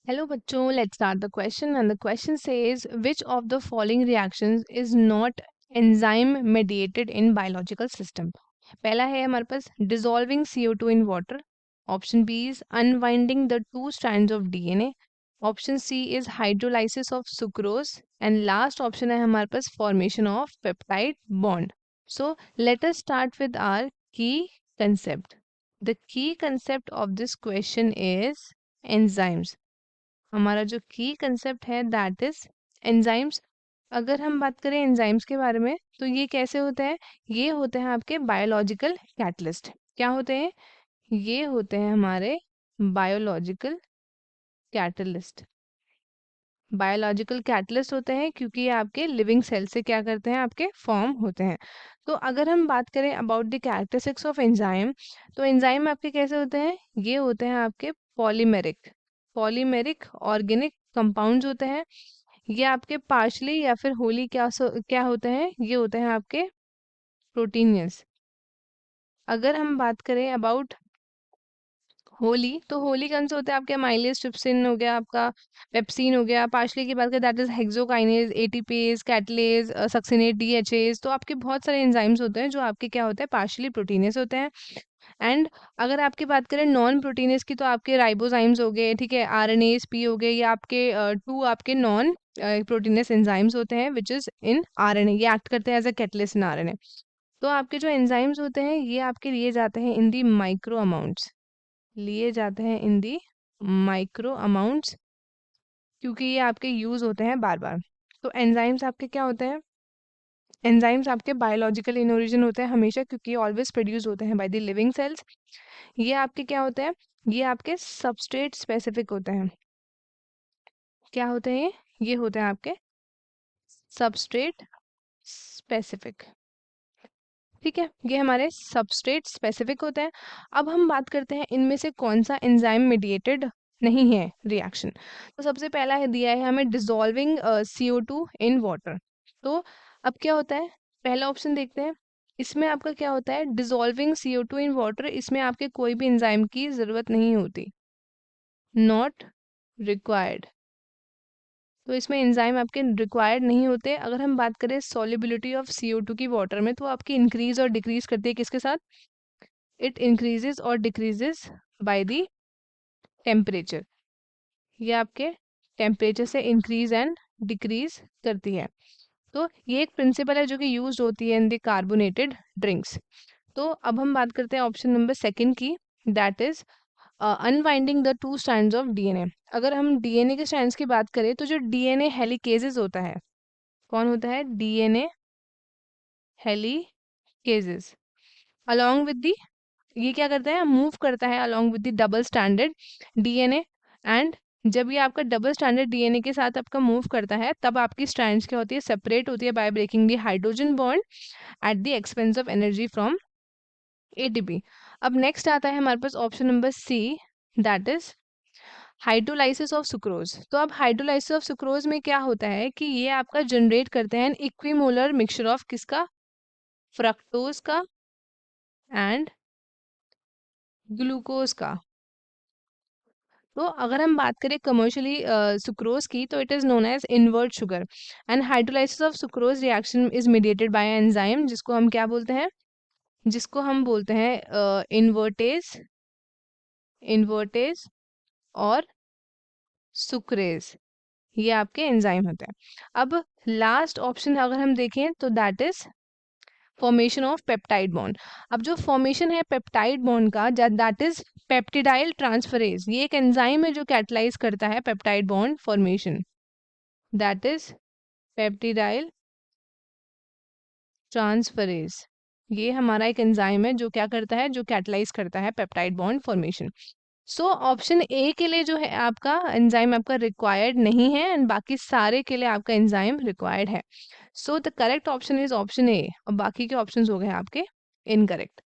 Hello बच्चों, let's start the question and the question says which of the following reactions is not enzyme mediated in biological system. पहला है हमारे पास dissolving CO2 in water. Option B is unwinding the two strands of DNA. Option C is hydrolysis of sucrose and last option है हमारे पास formation of peptide bond. So let us start with our key concept. The key concept of this question is enzymes. हमारा जो की concept है that is enzymes. अगर हम बात करें एंजाइम्स के बारे में तो ये कैसे होते हैं, ये होते हैं आपके बायोलॉजिकल कैटलिस्ट। क्या होते हैं, ये होते हैं हमारे बायोलॉजिकल कैटलिस्ट। बायोलॉजिकल कैटलिस्ट होते हैं क्योंकि ये आपके लिविंग सेल से क्या करते हैं, आपके फॉर्म होते हैं। तो अगर हम बात करें about the characteristics of enzyme, तो एंजाइम आपके कैसे होते हैं, ये होते हैं आपके पॉलीमेरिक पॉलीमेरिक ऑर्गेनिक कंपाउंड्स होते हैं। ये आपके पार्शली या फिर होली क्या होते हैं, ये होते हैं आपके प्रोटीनियस। अगर हम बात करें अबाउट होली, तो होली कौन से होते हैं आपके, माइलेज ट्रिप्सिन हो गया, आपका पेप्सिन हो गया। पार्शली की बात करें that is hexokinase, ATPase, catalase, succinate, DHase. तो आपके बहुत सारे एंजाइम्स होते हैं जो आपके क्या होते हैं, पार्शली प्रोटीनियस होते हैं। एंड अगर आपकी बात करें नॉन प्रोटीनियस की, तो आपके राइबोजाइम्स हो गए, ठीक है, आरएनएस पी हो गए, ये आपके टू आपके नॉन प्रोटीनियस एंजाइम्स होते हैं विच इज इन आरएनए, ये एक्ट करते हैं as a catalyst in RNA. तो आपके जो एंजाइम्स होते हैं ये आपके लिए जाते हैं इन दी माइक्रो अमाउंट्स, लिए जाते हैं इन दी माइक्रो अमाउंट्स, क्योंकि ये आपके यूज होते हैं बार बार। तो एंजाइम्स आपके क्या होते हैं, एंजाइम्स आपके बायोलॉजिकल इन ओरिजिन होते हैं हमेशा, क्योंकि ऑलवेज प्रोड्यूस होते हैं बाय द लिविंग सेल्स। ये आपके क्या होते हैं, ये आपके सबस्ट्रेट स्पेसिफिक होते हैं। क्या होते हैं ये होते हैं आपके सबस्ट्रेट स्पेसिफिक, ठीक है, ये हमारे सबस्ट्रेट स्पेसिफिक होते हैं। अब हम बात करते हैं इनमें से कौन सा एंजाइम मीडिएटेड नहीं है रिएक्शन। तो सबसे पहला है दिया है हमें डिसॉल्विंग CO2 इन वाटर। तो अब क्या होता है, पहला ऑप्शन देखते हैं। इसमें आपका क्या होता है, डिसॉल्विंग CO2 इन वाटर, इसमें आपके कोई भी एंजाइम की जरूरत नहीं होती, नॉट रिक्वायर्ड। तो इसमें एंजाइम आपके रिक्वायर्ड नहीं होते। अगर हम बात करें सॉल्युबिलिटी ऑफ CO2 की वाटर में, तो आपकी इंक्रीज और डिक्रीज करती है किसके साथ, इट इंक्रीजेस और डिक्रीजेस बाय द टेम्परेचर। ये आपके टेम्परेचर से इंक्रीज एंड डिक्रीज करती है। तो ये एक प्रिंसिपल है जो कि यूज होती है इन द कार्बोनेटेड ड्रिंक्स। तो अब हम बात करते हैं ऑप्शन नंबर सेकंड की, that is unwinding the two strands of DNA. अगर हम डीएनए के स्ट्रैंड्स की बात करें तो जो डीएनए हेलिकेजेस होता है, कौन होता है, डीएनए हेलिकेजेस, अलोंग विद दी, ये क्या करता है, मूव करता है along with the double standard DNA. And जब ये आपका डबल स्टैंडर्ड डीएनए के साथ आपका मूव करता है, तब आपकी स्ट्रैंड्स क्या होती है, सेपरेट होती है by breaking the hydrogen bond at the expense of energy from ATP. अब नेक्स्ट आता है हमारे पास option number C, that is hydrolysis of sucrose. तो अब हाइड्रोलाइसिस ऑफ सुक्रोज में क्या होता है कि ये आपका जनरेट करते हैं इक्विमोलर मिक्सचर ऑफ किसका, फ्रक्टोज का एंड ग्लूकोज का। तो अगर हम बात करें कमर्शियली सुक्रोज की, तो it is known as invert sugar. And hydrolysis of sucrose reaction is mediated by enzyme, जिसको हम क्या बोलते हैं, जिसको हम बोलते हैं इन्वर्टेज, इन्वर्टेज और सुक्रेज। ये आपके एंजाइम होते हैं। अब लास्ट ऑप्शन अगर हम देखें तो that is formation of peptide bond. अब जो फॉर्मेशन है पेप्टाइड बॉन्ड का, दैट इज पेप्टिडाइल ट्रांसफरेज। ये एक एंजाइम है जो कैटलाइज करता है peptide bond formation, that is peptidyl transferase. ये हमारा एक एंजाइम है जो क्या करता है, जो कैटलाइज करता है peptide bond formation. So option A के लिए जो है आपका एंजाइम आपका रिक्वायर्ड नहीं है एंड बाकी सारे के लिए आपका एंजाइम रिक्वायर्ड है। So the correct option is option A, और बाकी के ऑप्शंस हो गए आपके incorrect.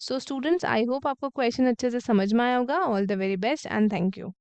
So students, I hope आपको क्वेश्चन अच्छे से समझ में आया होगा। All the very best and thank you.